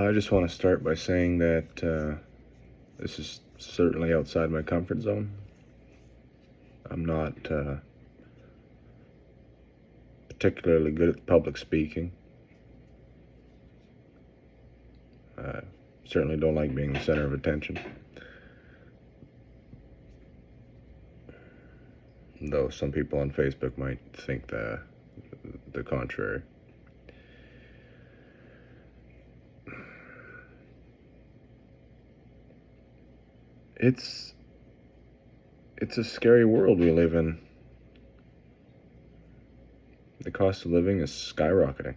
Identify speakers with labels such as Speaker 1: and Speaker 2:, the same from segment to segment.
Speaker 1: I just want to start by saying that this is certainly outside my comfort zone. I'm not particularly good at public speaking. I certainly don't like being the center of attention. Though some people on Facebook might think the contrary. It's a scary world we live in. The cost of living is skyrocketing.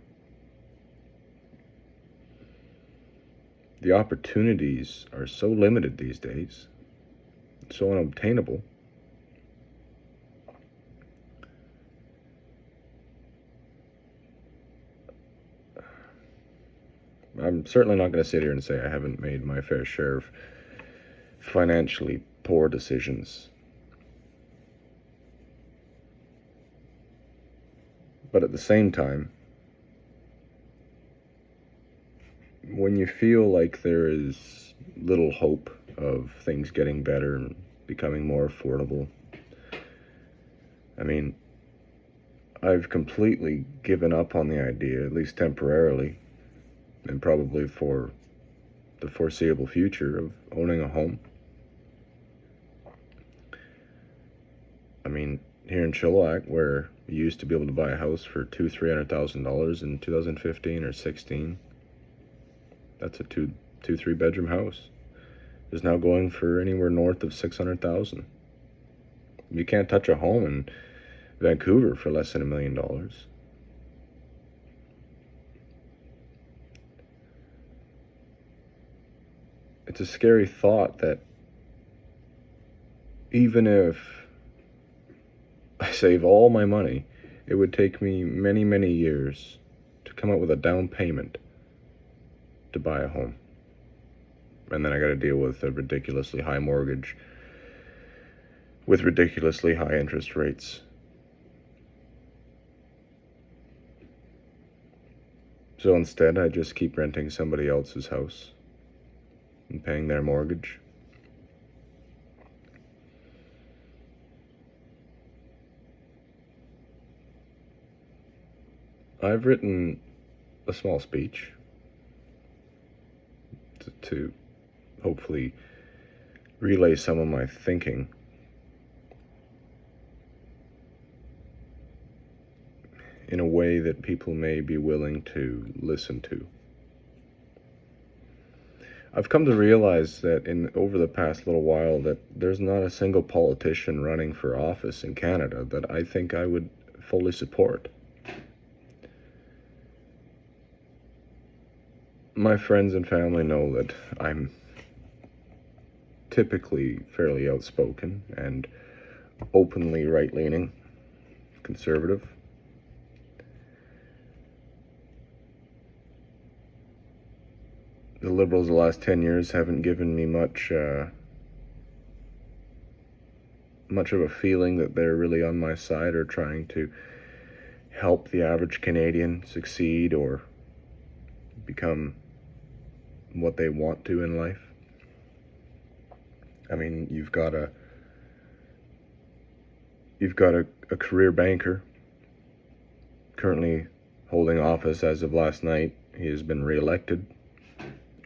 Speaker 1: The opportunities are so limited these days, so unobtainable. I'm certainly not going to sit here and say I haven't made my fair share of financially poor decisions. But at the same time, when you feel like there is little hope of things getting better and becoming more affordable, I mean, I've completely given up on the idea, at least temporarily, and probably for the foreseeable future, of owning a home. I mean, here in Chilliwack, where you used to be able to buy a house for $200,000-$300,000 in 2015 or 16, that's a three bedroom house, is now going for anywhere north of $600,000. You can't touch a home in Vancouver for less than $1 million. It's a scary thought that even if I save all my money, it would take me many, many years to come up with a down payment to buy a home. And then I got to deal with a ridiculously high mortgage with ridiculously high interest rates. So instead, I just keep renting somebody else's house and paying their mortgage. I've written a small speech to hopefully relay some of my thinking. In a way that people may be willing to listen to. I've come to realize that over the past little while that there's not a single politician running for office in Canada that I think I would fully support. My friends and family know that I'm typically fairly outspoken and openly right-leaning, conservative. The Liberals the last 10 years haven't given me much of a feeling that they're really on my side or trying to help the average Canadian succeed or become what they want to in life. I mean, you've got a career banker currently holding office as of last night. He has been re-elected.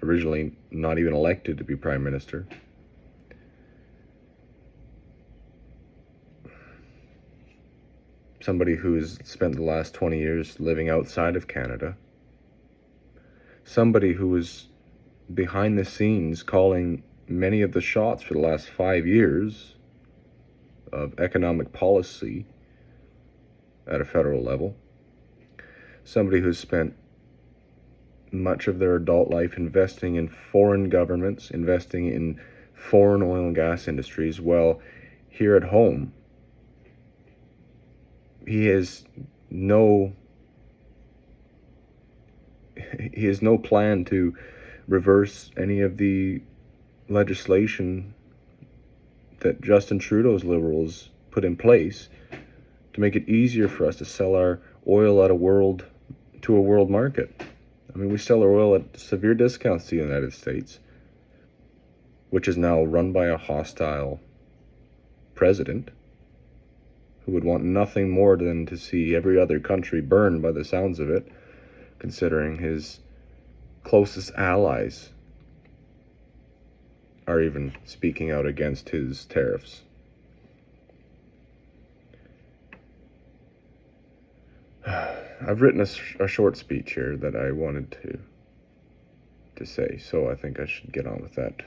Speaker 1: Originally not even elected to be Prime Minister. Somebody who's spent the last 20 years living outside of Canada. Somebody who was behind the scenes calling many of the shots for the last 5 years of economic policy at a federal level. Somebody who's spent much of their adult life investing in foreign governments, investing in foreign oil and gas industries, while here at home, he has no plan to reverse any of the legislation that Justin Trudeau's Liberals put in place to make it easier for us to sell our oil to a world market. I mean, we sell our oil at severe discounts to the United States, which is now run by a hostile president who would want nothing more than to see every other country burn by the sounds of it, considering his closest allies are even speaking out against his tariffs. I've written a short speech here that I wanted to say, so I think I should get on with that.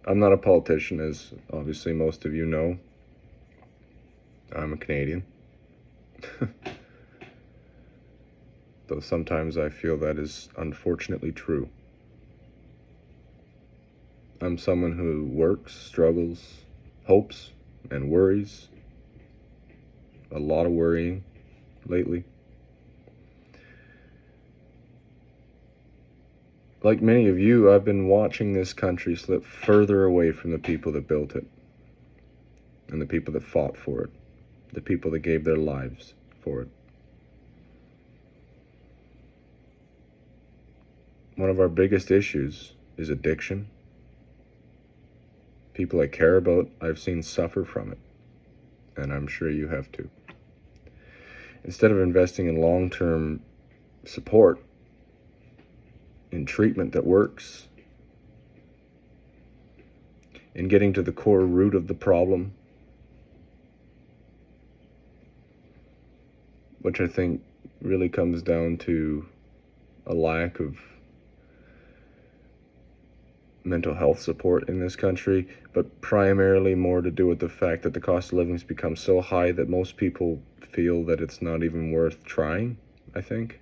Speaker 1: I'm not a politician, as obviously most of you know. I'm a Canadian. Though sometimes I feel that is unfortunately true. I'm someone who works, struggles, hopes, and worries. A lot of worrying lately. Like many of you, I've been watching this country slip further away from the people that built it, and the people that fought for it, the people that gave their lives for it. One of our biggest issues is addiction. People I care about, I've seen suffer from it, and I'm sure you have too. Instead of investing in long-term support, in treatment that works, in getting to the core root of the problem, which I think really comes down to a lack of mental health support in this country, but primarily more to do with the fact that the cost of living has become so high that most people feel that it's not even worth trying, I think.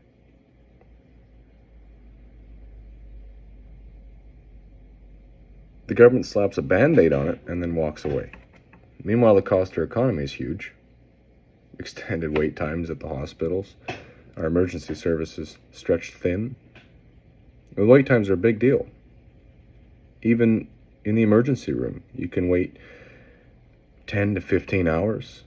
Speaker 1: The government slaps a band-aid on it and then walks away. Meanwhile, the cost to our economy is huge. Extended wait times at the hospitals, our emergency services stretched thin. The wait times are a big deal. Even in the emergency room, you can wait 10 to 15 hours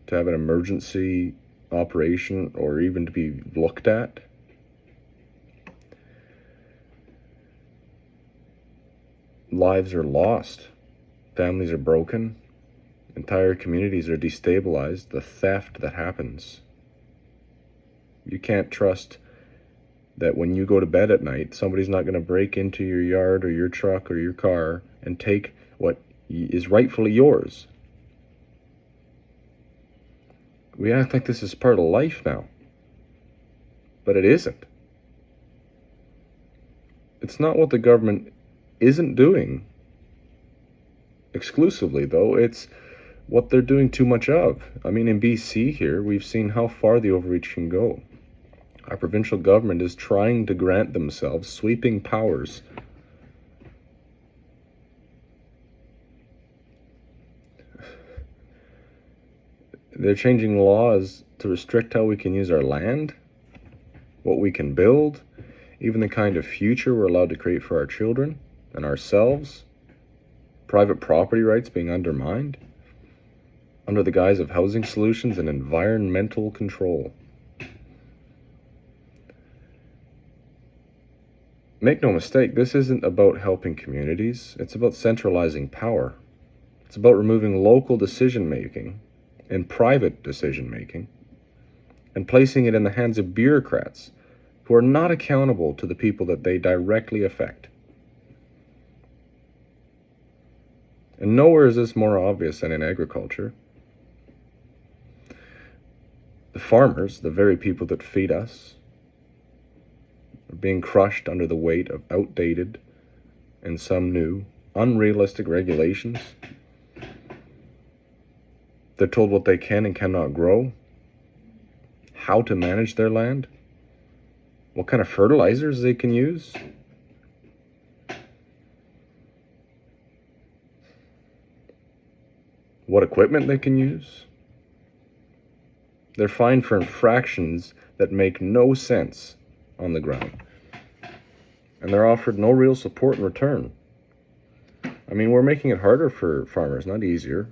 Speaker 1: to have an emergency operation or even to be looked at. Lives are lost. Families are broken. Entire communities are destabilized. The theft that happens. You can't trust that when you go to bed at night, somebody's not going to break into your yard or your truck or your car and take what is rightfully yours. We act like this is part of life now, but it isn't. It's not what the government isn't doing exclusively, though. It's what they're doing too much of. I mean, in BC here, we've seen how far the overreach can go. Our provincial government is trying to grant themselves sweeping powers. They're changing laws to restrict how we can use our land, what we can build, even the kind of future we're allowed to create for our children and ourselves. Private property rights being undermined under the guise of housing solutions and environmental control. Make no mistake, this isn't about helping communities. It's about centralizing power. It's about removing local decision-making and private decision-making and placing it in the hands of bureaucrats who are not accountable to the people that they directly affect. And nowhere is this more obvious than in agriculture. The farmers, the very people that feed us, are being crushed under the weight of outdated and some new, unrealistic regulations. They're told what they can and cannot grow, how to manage their land, what kind of fertilizers they can use. What equipment they can use. They're fined for infractions that make no sense on the ground. And they're offered no real support in return. I mean, we're making it harder for farmers, not easier.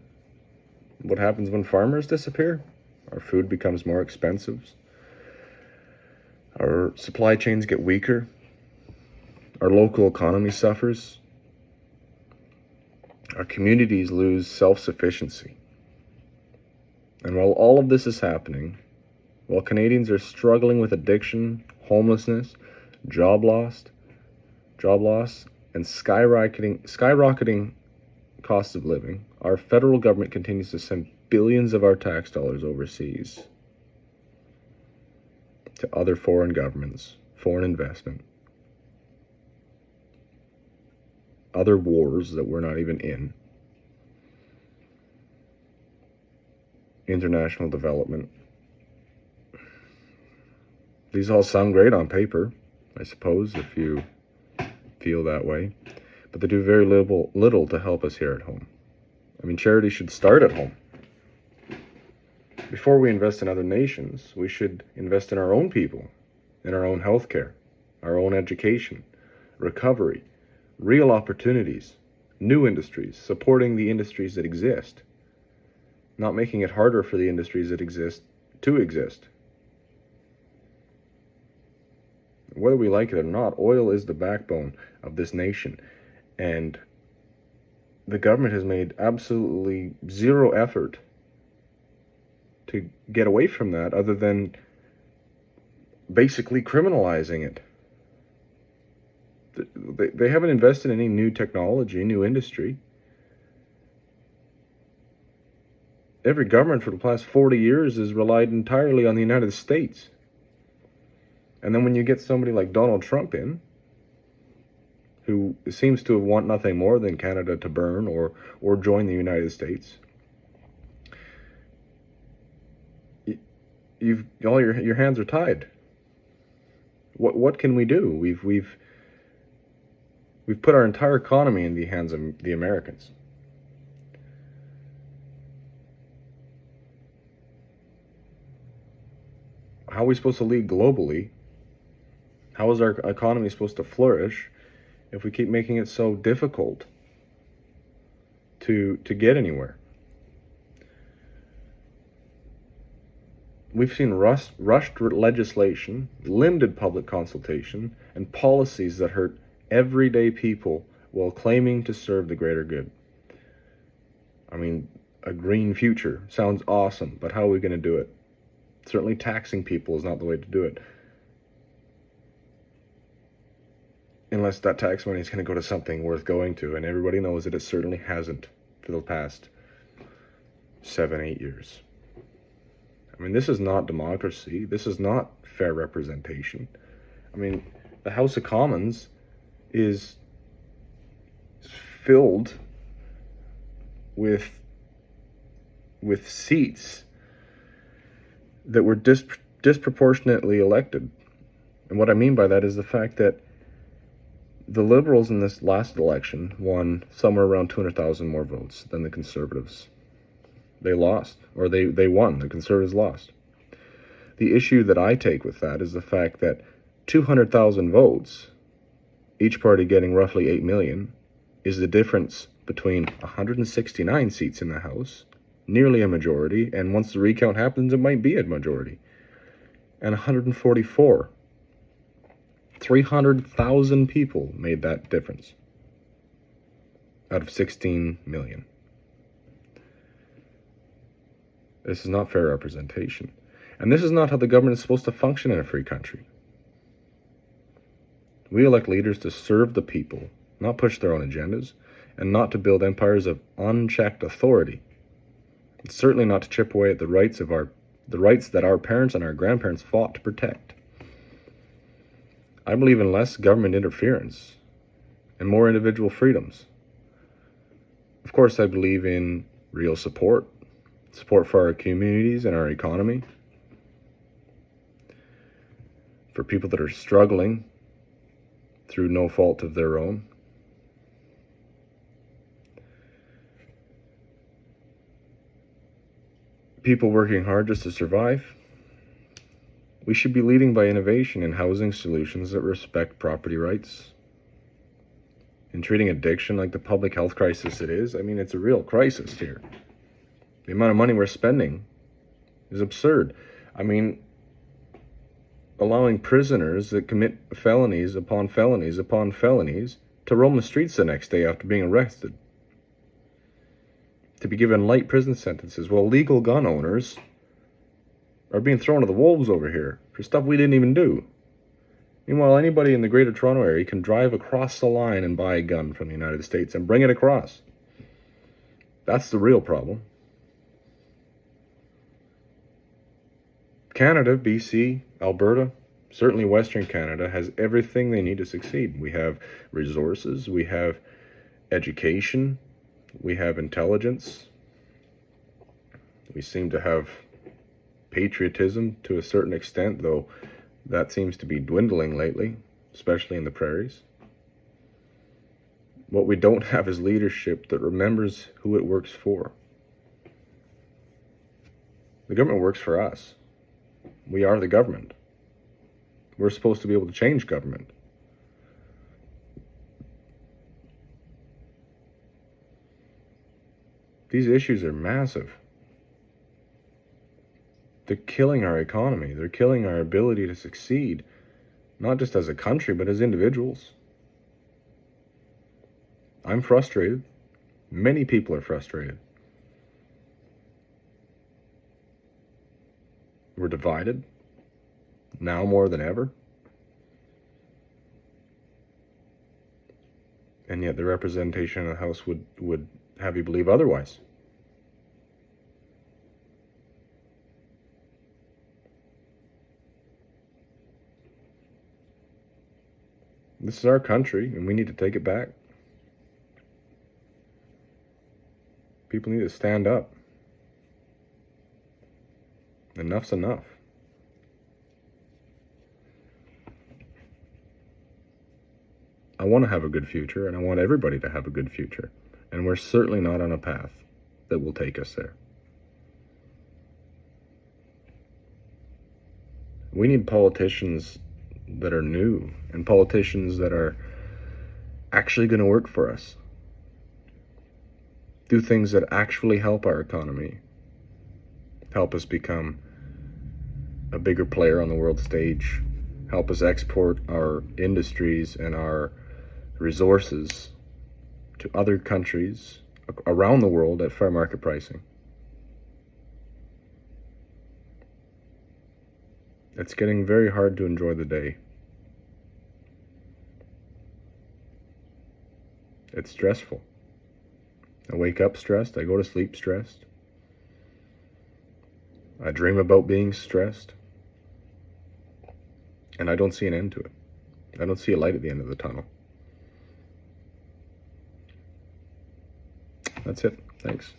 Speaker 1: What happens when farmers disappear? Our food becomes more expensive. Our supply chains get weaker. Our local economy suffers. Our communities lose self-sufficiency. And while all of this is happening, while Canadians are struggling with addiction, homelessness, job loss, and skyrocketing costs of living, our federal government continues to send billions of our tax dollars overseas to other foreign governments, foreign investment, other wars that we're not even in, international development. These all sound great on paper, I suppose, if you feel that way, but they do very little to help us here at home. I mean, charity should start at home. Before we invest in other nations, we should invest in our own people, in our own healthcare, our own education, recovery, real opportunities, new industries, supporting the industries that exist, not making it harder for the industries that exist to exist. Whether we like it or not, oil is the backbone of this nation, and the government has made absolutely zero effort to get away from that, other than basically criminalizing it. They haven't invested in any new technology, new industry. Every government for the past 40 years has relied entirely on the United States. And then when you get somebody like Donald Trump in, who seems to want nothing more than Canada to burn or join the United States, all your hands are tied. What can we do? We've put our entire economy in the hands of the Americans. How are we supposed to lead globally? How is our economy supposed to flourish if we keep making it so difficult to get anywhere? We've seen rushed legislation, limited public consultation, and policies that hurt everyday people while claiming to serve the greater good. I mean, a green future sounds awesome, but how are we going to do it? Certainly taxing people is not the way to do it. Unless that tax money is going to go to something worth going to, and everybody knows that it certainly hasn't for the past 7-8 years. I mean, this is not democracy. This is not fair representation. I mean, the House of Commons is filled with seats that were disproportionately elected. And what I mean by that is the fact that the Liberals in this last election won somewhere around 200,000 more votes than the Conservatives. They lost, or they won. The Conservatives lost. The issue that I take with that is the fact that 200,000 votes, each party getting roughly 8 million, is the difference between 169 seats in the House, nearly a majority, and once the recount happens, it might be a majority, and 144. 300,000 people made that difference out of 16 million. This is not fair representation. And this is not how the government is supposed to function in a free country. We elect leaders to serve the people, not push their own agendas, and not to build empires of unchecked authority. And certainly not to chip away at the rights that our parents and our grandparents fought to protect. I believe in less government interference and more individual freedoms. Of course, I believe in real support for our communities and our economy, for people that are struggling through no fault of their own. People working hard just to survive. We should be leading by innovation in housing solutions that respect property rights. In treating addiction like the public health crisis it is. I mean, it's a real crisis here. The amount of money we're spending is absurd. I mean, allowing prisoners that commit felonies upon felonies upon felonies to roam the streets the next day after being arrested, to be given light prison sentences, while legal gun owners are being thrown to the wolves over here for stuff we didn't even do. Meanwhile, anybody in the Greater Toronto area can drive across the line and buy a gun from the United States and bring it across. That's the real problem. Canada, BC, Alberta, certainly Western Canada, has everything they need to succeed. We have resources, we have education, we have intelligence. We seem to have patriotism to a certain extent, though that seems to be dwindling lately, especially in the prairies. What we don't have is leadership that remembers who it works for. The government works for us. We are the government. We're supposed to be able to change government. These issues are massive. They're killing our economy. They're killing our ability to succeed, not just as a country, but as individuals. I'm frustrated. Many people are frustrated. We're divided, now more than ever. And yet the representation of the House would have you believe otherwise. This is our country, and we need to take it back. People need to stand up. Enough's enough. I want to have a good future, and I want everybody to have a good future. And we're certainly not on a path that will take us there. We need politicians that are new, and politicians that are actually going to work for us. Do things that actually help our economy, help us become a bigger player on the world stage, help us export our industries and our resources to other countries around the world at fair market pricing. It's getting very hard to enjoy the day. It's stressful. I wake up stressed. I go to sleep stressed. I dream about being stressed. And I don't see an end to it. I don't see a light at the end of the tunnel. That's it. Thanks.